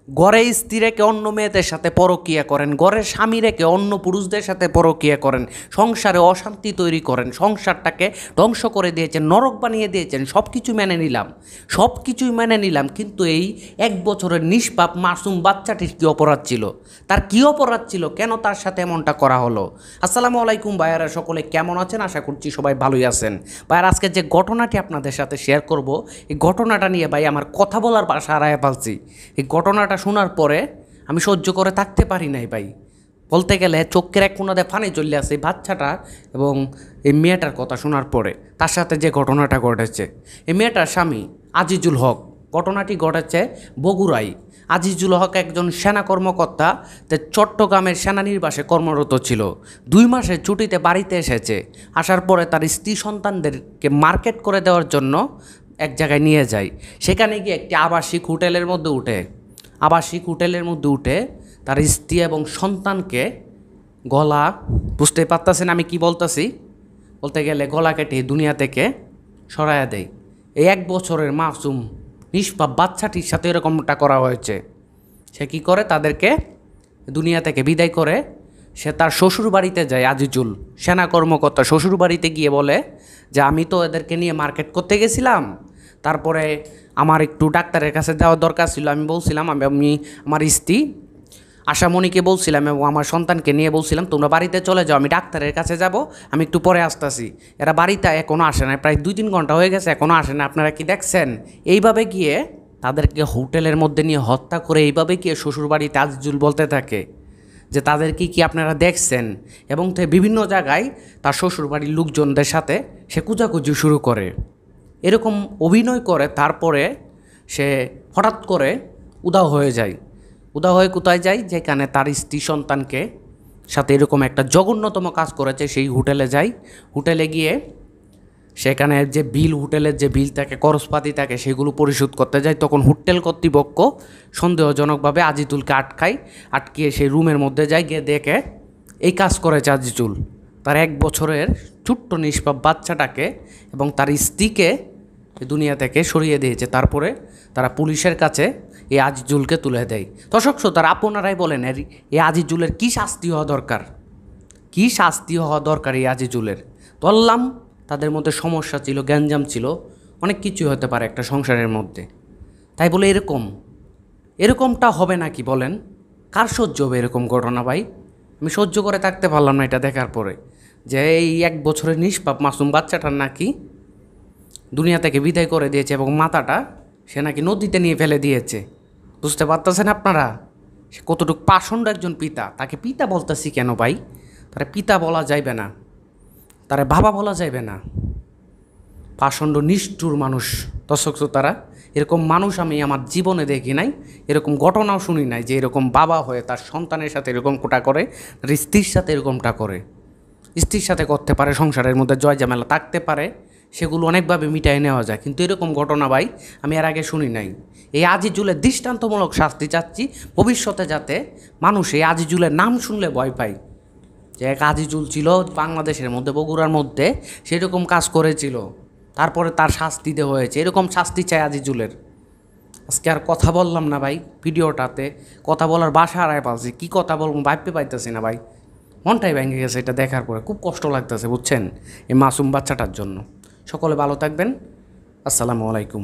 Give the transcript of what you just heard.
ঘরে স্ত্রী রেখে অন্য মেয়েদের সাথে পরকীয়া করেন, ঘরের স্বামী রেখে অন্য পুরুষদের সাথে পরকীয়া করেন, সংসারে অশান্তি তৈরি করেন, সংসারটাকে ধ্বংস করে দিয়েছেন, নরক বানিয়ে দিয়েছেন। সব কিছু মেনে নিলাম, সব কিছুই মেনে নিলাম, কিন্তু এই 1 বছরের নিষ্পাপ মাসুম বাচ্চাটির কী অপরাধ ছিল? তার কী অপরাধ ছিল? কেন তার সাথে এমনটা করা হলো? আসসালামু আলাইকুম ভাইয়ারা, সকলে কেমন আছেন? আশা করছি সবাই ভালোই আছেন। ভাইয়ার আজকে যে ঘটনাটি আপনাদের সাথে শেয়ার করব, এই ঘটনাটা নিয়ে ভাই আমার কথা বলার ভাষা হারায় ফেলছি। এই ঘটনাটা শোনার পরে আমি সহ্য করে থাকতে পারি নাই ভাই। বলতে গেলে চোখের এক কোণাতে পানি চলে আসে এই বাচ্চাটা এবং এই মেয়েটার কথা শোনার পরে। তার সাথে যে ঘটনাটা ঘটেছে, এই মেয়েটার স্বামী আজিজুল হক, ঘটনাটি ঘটেছে বগুড়ায়। আজিজুল হক একজন সেনা কর্মকর্তা, তে চট্টগ্রামের সেনানিবাসে কর্মরত ছিল। 2 মাসের ছুটিতে বাড়িতে এসেছে। আসার পরে তার স্ত্রী সন্তানদেরকে মার্কেট করে দেওয়ার জন্য এক জায়গায় নিয়ে যায়। সেখানে গিয়ে একটি আবাসিক হোটেলের মধ্যে উঠে তার স্ত্রী এবং সন্তানকে গলা, বুঝতে পারতেছেন আমি কি বলতেছি, বলতে গেলে গলা কেটে দুনিয়া থেকে সরাইয়া দেয়। এই 1 বছরের মাসুম নিষ্পাপ বাচ্চাটির সাথে এরকমটা করা হয়েছে। সে কী করে? তাদেরকে দুনিয়া থেকে বিদায় করে সে তার শ্বশুর বাড়িতে যায়। আজিজুল সেনা কর্মকর্তা শ্বশুর বাড়িতে গিয়ে বলে যে আমি তো এদেরকে নিয়ে মার্কেট করতে গেছিলাম, তারপরে আমার একটু ডাক্তারের কাছে যাওয়ার দরকার ছিল। আমি বলছিলাম, আমি আমার স্ত্রী আশামণিকে বলছিলাম এবং আমার সন্তানকে নিয়ে বলছিলাম তোমরা বাড়িতে চলে যাও, আমি ডাক্তারের কাছে যাব, আমি একটু পরে আসতেছি। এরা বাড়িতে এখনও আসে না, প্রায় 2-3 ঘন্টা হয়ে গেছে, এখনও আসে না। আপনারা কি দেখছেন? এইভাবে গিয়ে তাদেরকে হোটেলের মধ্যে নিয়ে হত্যা করে এইভাবে গিয়ে শ্বশুরবাড়িতে আজিজুল বলতে থাকে যে তাদেরকে কি আপনারা দেখছেন? এবং বিভিন্ন জায়গায় তার শ্বশুরবাড়ির লোকজনদের সাথে সে কুচাকুচি শুরু করে, এরকম অভিনয় করে। তারপরে সে হঠাৎ করে উধাও হয়ে যায়। উধাও হয়ে কোথায় যায়? যেখানে তার স্ত্রী সন্তানকে সাথে এরকম একটা জঘন্যতম কাজ করেছে সেই হোটেলে যায়। হোটেলে গিয়ে সেখানে যে হোটেলের যে বিল থাকে, খরচপাতি থাকে, সেগুলো পরিশোধ করতে যায়। তখন হোটেল কর্তৃপক্ষ সন্দেহজনকভাবে আজিজুলকে আটকিয়ে সেই রুমের মধ্যে যায়। গিয়ে দেখে এই কাজ করেছে আজিজুল, তার 1 বছরের ছোট্ট নিষ্পাপ বাচ্চাটাকে এবং তার স্ত্রীকে দুনিয়া থেকে সরিয়ে দিয়েছে। তারপরে তারা পুলিশের কাছে এই আজিজুলকে তুলে দেয়। দর্শক শ্রোতারা, আপনারাই বলেন এই আজিজুলের কী শাস্তি হওয়া দরকার? কী শাস্তি হওয়া দরকার এই আজিজুলের? বললাম তাদের মধ্যে সমস্যা ছিল, গ্যাঞ্জাম ছিল, অনেক কিছুই হতে পারে একটা সংসারের মধ্যে। তাই বলে এরকমটা হবে নাকি বলেন? কার সহ্য হবে এরকম ঘটনা ভাই? আমি সহ্য করে থাকতে পারলাম না এটা দেখার পরে, যে এই 1 বছরের নিষ্পাপ মাসুম বাচ্চাটার নাকি দুনিয়া থেকে বিদায় করে দিয়েছে এবং মাথাটা সে নাকি নদীতে নিয়ে ফেলে দিয়েছে। বুঝতে পারতেছেন আপনারা সে কতটুকু পাষণ্ড একজন পিতা? তাকে পিতা বলতেছি কেন ভাই? তারা পিতা বলা যাইবে না, তারা বাবা বলা যাইবে না। পাষণ্ড নিষ্ঠুর মানুষ। দর্শক শ্রোতারা, এরকম মানুষ আমি আমার জীবনে দেখি নাই, এরকম ঘটনাও শুনি নাই যে এরকম বাবা হয়ে তার সন্তানের সাথে এরকমটা করে, তার স্ত্রীর সাথে এরকমটা করে। স্ত্রীর সাথে করতে পারে, সংসারের মধ্যে জয় ঝামেলা থাকতে পারে, সেগুলো অনেকভাবে মিটাই নেওয়া যায়, কিন্তু এরকম ঘটনা ভাই আমি এর আগে শুনি নাই। এই আজিজুলের দৃষ্টান্তমূলক শাস্তি চাচ্ছি ভবিষ্যতে, যাতে মানুষ এই আজিজুলের নাম শুনলে ভয় পায়। যে এক আজিজুল ছিল বাংলাদেশের মধ্যে, বগুড়ার মধ্যে, সেরকম কাজ করেছিল, তারপরে তার শাস্তি দেওয়া হয়েছে। এরকম শাস্তি চাই আজিজুলের। আজকে আর কথা বললাম না ভাই, ভিডিওটাতে কথা বলার ভাষা হারায় পাচ্ছি, কী কথা বলবো ভাবতে পাইতেছি না ভাই। মনটাই ভেঙে গেছে এটা দেখার পরে, খুব কষ্ট লাগতেছে বুঝছেন এই মাসুম বাচ্চাটার জন্য। সকলে ভালো থাকবেন, আসসালামু আলাইকুম।